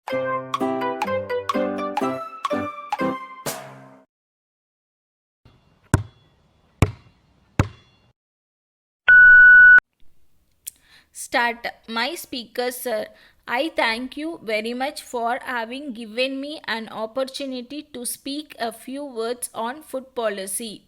Start. My speaker, sir. I thank you very much for having given me an opportunity to speak a few words on food policy.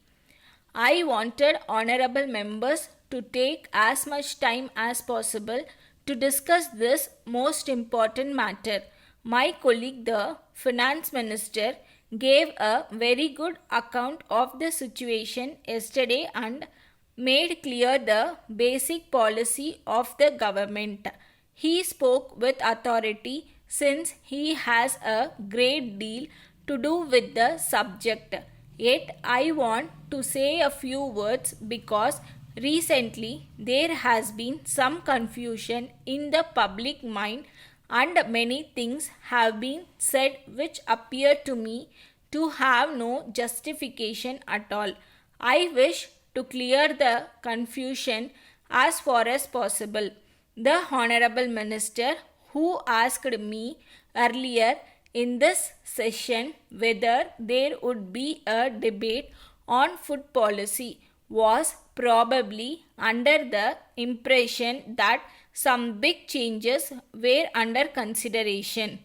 I wanted honorable members to take as much time as possible to discuss this most important matter. My colleague, the finance minister, gave a very good account of the situation yesterday and made clear the basic policy of the government. He spoke with authority since he has a great deal to do with the subject. Yet I want to say a few words because recently there has been some confusion in the public mind and many things have been said which appear to me to have no justification at all. I wish to clear the confusion as far as possible. The Honorable Minister, who asked me earlier in this session whether there would be a debate on food policy, was probably under the impression that some big changes were under consideration.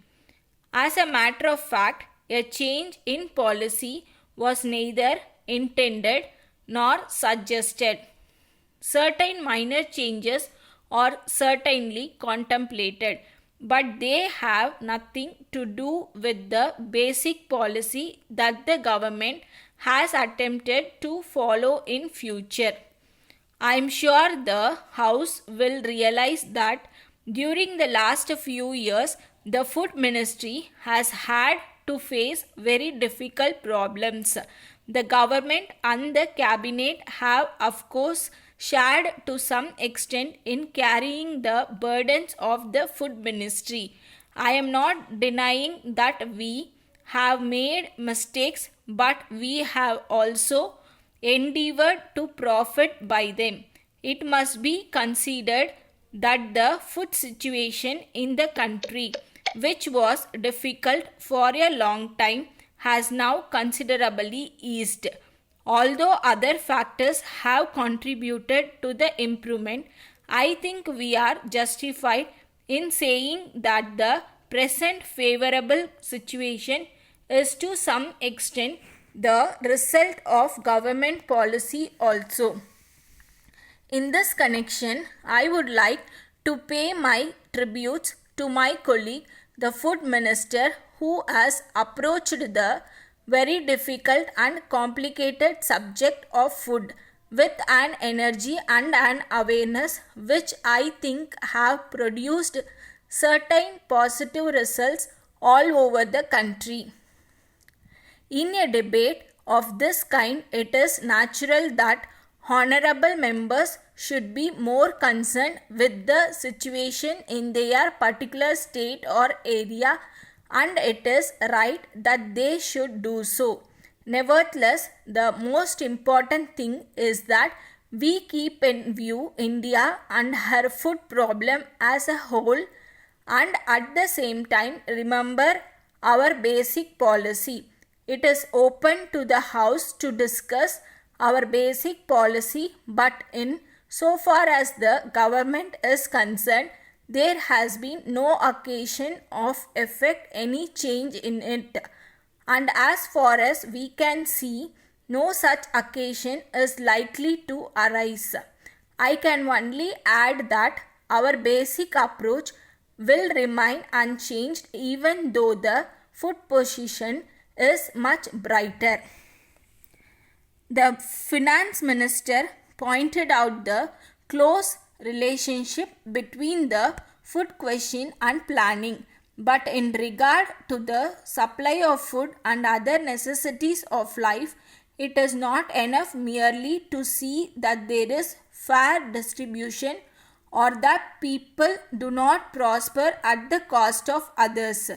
As a matter of fact, a change in policy was neither intended nor suggested. Certain minor changes are certainly contemplated, but they have nothing to do with the basic policy that the government has attempted to follow in future. I am sure the House will realize that during the last few years, the Food Ministry has had to face very difficult problems. The government and the cabinet have, of course, shared to some extent in carrying the burdens of the Food Ministry. I am not denying that we have made mistakes, but we have also endeavored to profit by them. It must be considered that the food situation in the country, which was difficult for a long time, has now considerably eased. Although other factors have contributed to the improvement, I think we are justified in saying that the present favorable situation is to some extent the result of government policy also. In this connection, I would like to pay my tributes to my colleague, the Food Minister, who has approached the very difficult and complicated subject of food with an energy and an awareness which I think have produced certain positive results all over the country. In a debate of this kind, it is natural that honorable members should be more concerned with the situation in their particular state or area, and it is right that they should do so. Nevertheless, the most important thing is that we keep in view India and her food problem as a whole, and at the same time remember our basic policy. It is open to the House to discuss our basic policy, but in so far as the government is concerned, there has been no occasion of effect any change in it, and as far as we can see, no such occasion is likely to arise. I can only add that our basic approach will remain unchanged even though the food position is much brighter. The finance minister pointed out the close relationship between the food question and planning. But in regard to the supply of food and other necessities of life, it is not enough merely to see that there is fair distribution or that people do not prosper at the cost of others.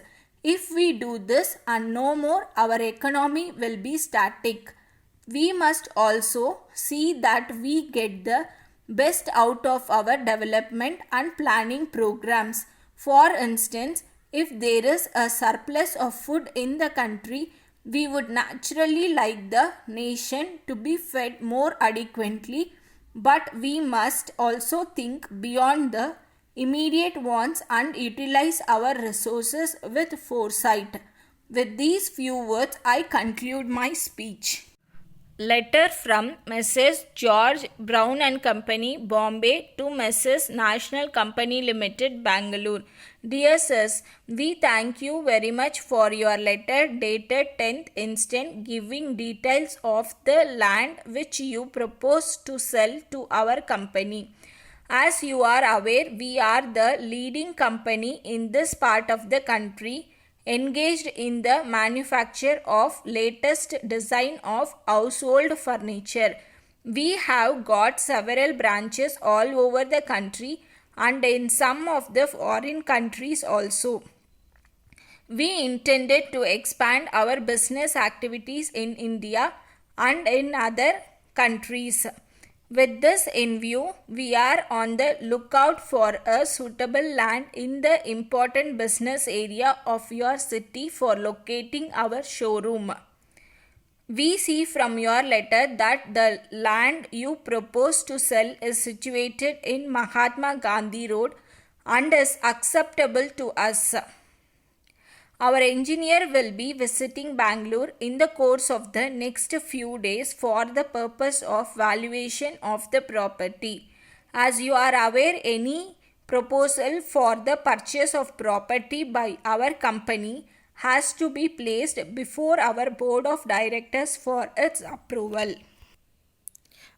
If we do this and no more, our economy will be static. We must also see that we get the best out of our development and planning programs. For instance, If there is a surplus of food in the country, we would naturally like the nation to be fed more adequately, but we must also think beyond the immediate wants and utilize our resources with foresight. With these few words, I conclude my speech. Letter from Messrs. George Brown and Company, Bombay to Messrs. National Company Limited, Bangalore. Dear Sirs, we thank you very much for your letter dated 10th instant giving details of the land which you propose to sell to our company. As you are aware, we are the leading company in this part of the country engaged in the manufacture of latest design of household furniture. We have got several branches all over the country and in some of the foreign countries also. We intended to expand our business activities in India and in other countries. With this in view, we are on the lookout for a suitable land in the important business area of your city for locating our showroom. We see from your letter that the land you propose to sell is situated in Mahatma Gandhi Road and is acceptable to us. Our engineer will be visiting Bangalore in the course of the next few days for the purpose of valuation of the property. As you are aware, any proposal for the purchase of property by our company has to be placed before our board of directors for its approval.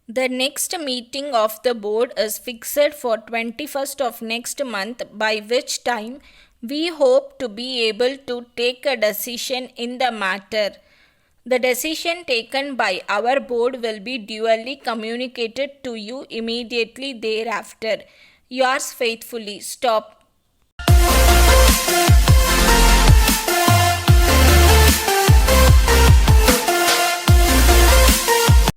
The next meeting of the board is fixed for 21st of next month, by which time we hope to be able to take a decision in the matter. The decision taken by our board will be duly communicated to you immediately thereafter. Yours faithfully, Stop.